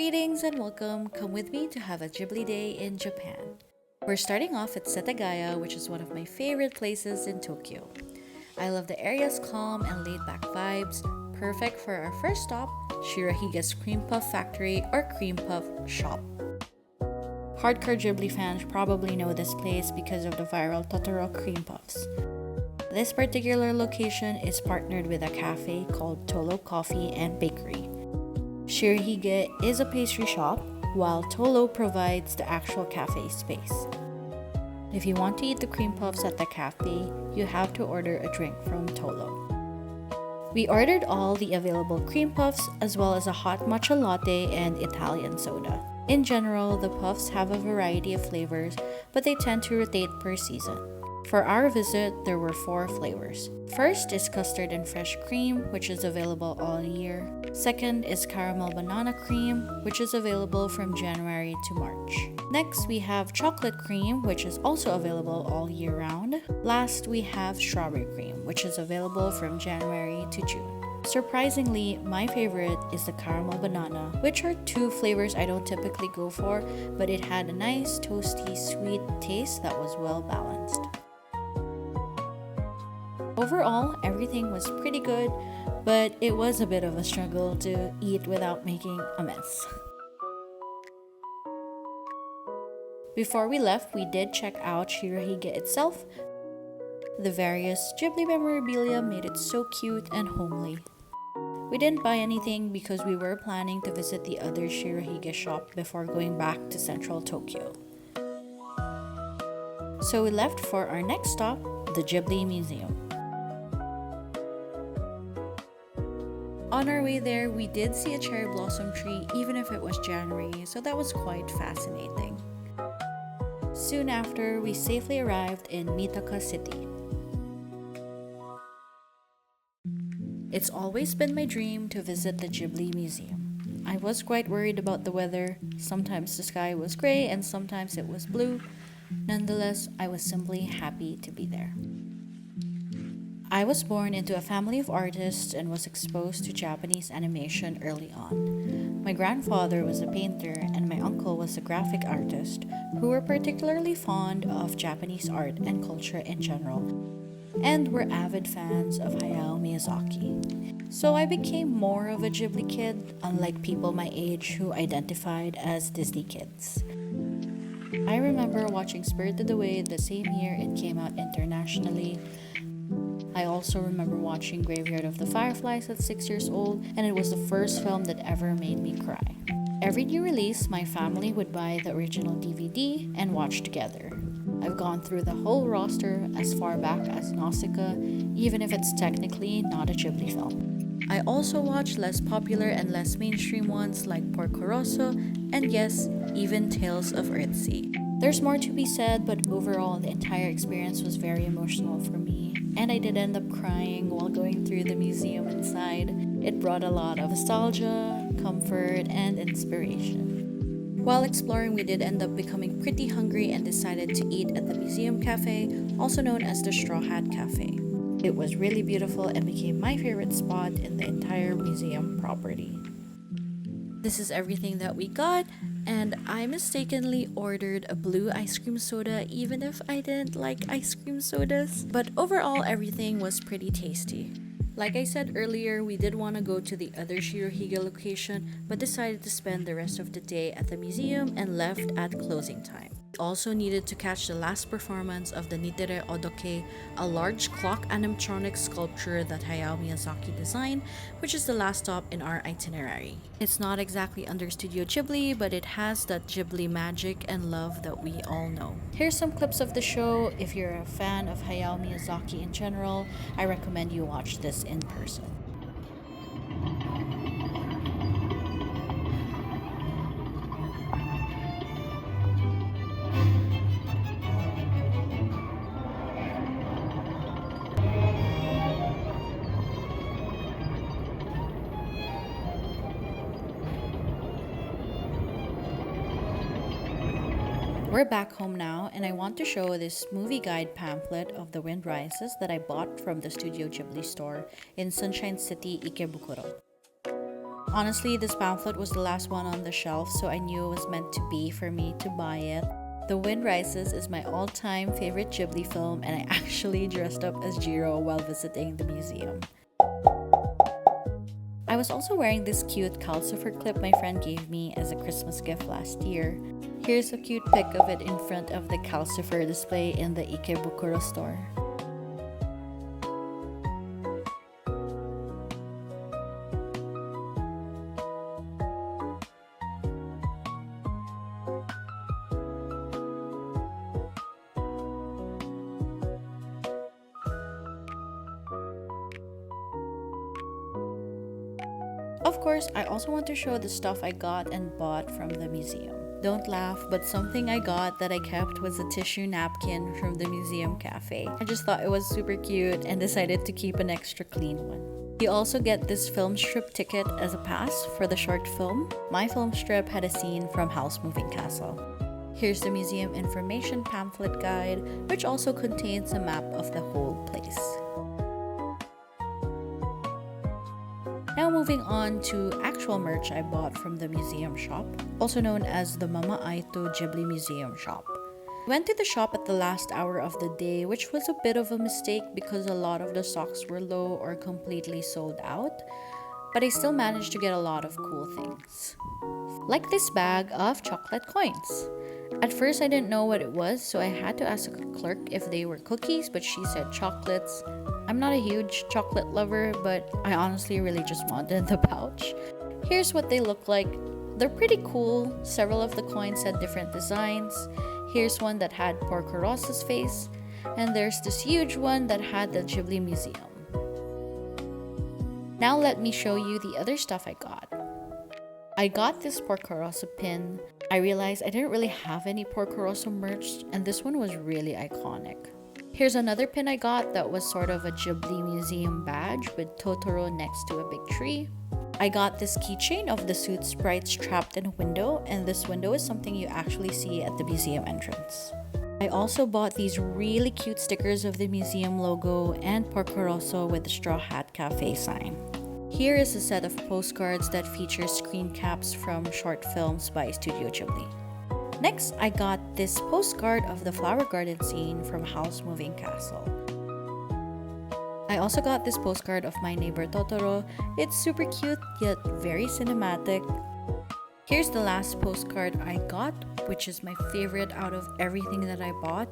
Greetings and welcome. Come with me to have a Ghibli day in Japan. We're starting off at Setagaya, which is one of my favorite places in Tokyo. I love the area's calm and laid-back vibes, perfect for our first stop, Shirohige's Cream Puff Factory or Cream Puff Shop. Hardcore Ghibli fans probably know this place because of the viral Totoro cream puffs. This particular location is partnered with a cafe called Tolo Coffee and Bakery. Shirohige is a pastry shop, while Tolo provides the actual cafe space. If you want to eat the cream puffs at the cafe, you have to order a drink from Tolo. We ordered all the available cream puffs as well as a hot matcha latte and Italian soda. In general, the puffs have a variety of flavors, but they tend to rotate per season. For our visit, there were 4 flavors. First is custard and fresh cream, which is available all year. Second is caramel banana cream, which is available from January to March. Next, we have chocolate cream, which is also available all year round. Last, we have strawberry cream, which is available from January to June. Surprisingly, my favorite is the caramel banana, which are 2 flavors I don't typically go for, but it had a nice toasty sweet taste that was well balanced. Overall, everything was pretty good, but it was a bit of a struggle to eat without making a mess. Before we left, we did check out Shirohige itself. The various Ghibli memorabilia made it so cute and homely. We didn't buy anything because we were planning to visit the other Shirohige shop before going back to central Tokyo. So we left for our next stop, the Ghibli Museum. On our way there, we did see a cherry blossom tree even if it was January, so that was quite fascinating. Soon after, we safely arrived in Mitaka City. It's always been my dream to visit the Ghibli Museum. I was quite worried about the weather. Sometimes the sky was gray and sometimes it was blue. Nonetheless, I was simply happy to be there. I was born into a family of artists and was exposed to Japanese animation early on. My grandfather was a painter and my uncle was a graphic artist who were particularly fond of Japanese art and culture in general, and were avid fans of Hayao Miyazaki. So I became more of a Ghibli kid, unlike people my age who identified as Disney kids. I remember watching Spirited Away the same year it came out internationally. I also remember watching Graveyard of the Fireflies at 6 years old, and it was the first film that ever made me cry. Every new release, my family would buy the original DVD and watch together. I've gone through the whole roster as far back as Nausicaa, even if it's technically not a Ghibli film. I also watch less popular and less mainstream ones like Porco Rosso, and yes, even Tales of Earthsea. There's more to be said, but overall, the entire experience was very emotional for me, and I did end up crying while going through the museum inside. It brought a lot of nostalgia, comfort, and inspiration. While exploring, we did end up becoming pretty hungry and decided to eat at the museum cafe, also known as the Straw Hat Cafe. It was really beautiful and became my favorite spot in the entire museum property. This is everything that we got, and I mistakenly ordered a blue ice cream soda even if I didn't like ice cream sodas. But overall, everything was pretty tasty. Like I said earlier, we did want to go to the other Shirohige location, but decided to spend the rest of the day at the museum and left at closing time. We also needed to catch the last performance of the Nittere Odokei, a large clock animatronic sculpture that Hayao Miyazaki designed, which is the last stop in our itinerary. It's not exactly under Studio Ghibli, but it has that Ghibli magic and love that we all know. Here's some clips of the show. If you're a fan of Hayao Miyazaki in general, I recommend you watch this in person. We're back home now, and I want to show this movie guide pamphlet of The Wind Rises that I bought from the Studio Ghibli store in Sunshine City, Ikebukuro. Honestly, this pamphlet was the last one on the shelf, so I knew it was meant to be for me to buy it. The Wind Rises is my all-time favorite Ghibli film, and I actually dressed up as Jiro while visiting the museum. I was also wearing this cute calcifer clip my friend gave me as a Christmas gift last year. Here's a cute pic of it in front of the calcifer display in the Ikebukuro store. Of course, I also want to show the stuff I got and bought from the museum. Don't laugh, but something I got that I kept was a tissue napkin from the museum cafe. I just thought it was super cute and decided to keep an extra clean one. You also get this film strip ticket as a pass for the short film. My film strip had a scene from House Moving Castle. Here's the museum information pamphlet guide, which also contains a map of the whole place. Now moving on to actual merch I bought from the museum shop, also known as the Mama Aito Ghibli Museum shop. Went to the shop at the last hour of the day, which was a bit of a mistake because a lot of the stocks were low or completely sold out, but I still managed to get a lot of cool things. Like this bag of chocolate coins. At first I didn't know what it was, so I had to ask a clerk if they were cookies, but she said chocolates. I'm not a huge chocolate lover, but I honestly really just wanted the pouch. Here's what they look like. They're pretty cool. Several of the coins had different designs. Here's one that had Porco Rosso's face, and there's this huge one that had the Ghibli Museum. Now let me show you the other stuff I got. I got this Porco Rosso pin. I realized I didn't really have any Porco Rosso merch, and this one was really iconic. Here's another pin I got that was sort of a Ghibli Museum badge with Totoro next to a big tree. I got this keychain of the suit sprites trapped in a window, and this window is something you actually see at the museum entrance. I also bought these really cute stickers of the museum logo and Porco Rosso with the Straw Hat Cafe sign. Here is a set of postcards that feature screen caps from short films by Studio Ghibli. Next, I got this postcard of the flower garden scene from House Moving Castle. I also got this postcard of my neighbor Totoro. It's super cute yet very cinematic. Here's the last postcard I got, which is my favorite out of everything that I bought.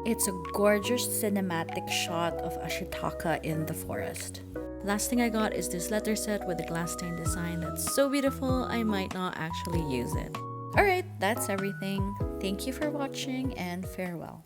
It's a gorgeous cinematic shot of Ashitaka in the forest. Last thing I got is this letter set with a glass stain design that's so beautiful I might not actually use it. Alright, that's everything. Thank you for watching and farewell.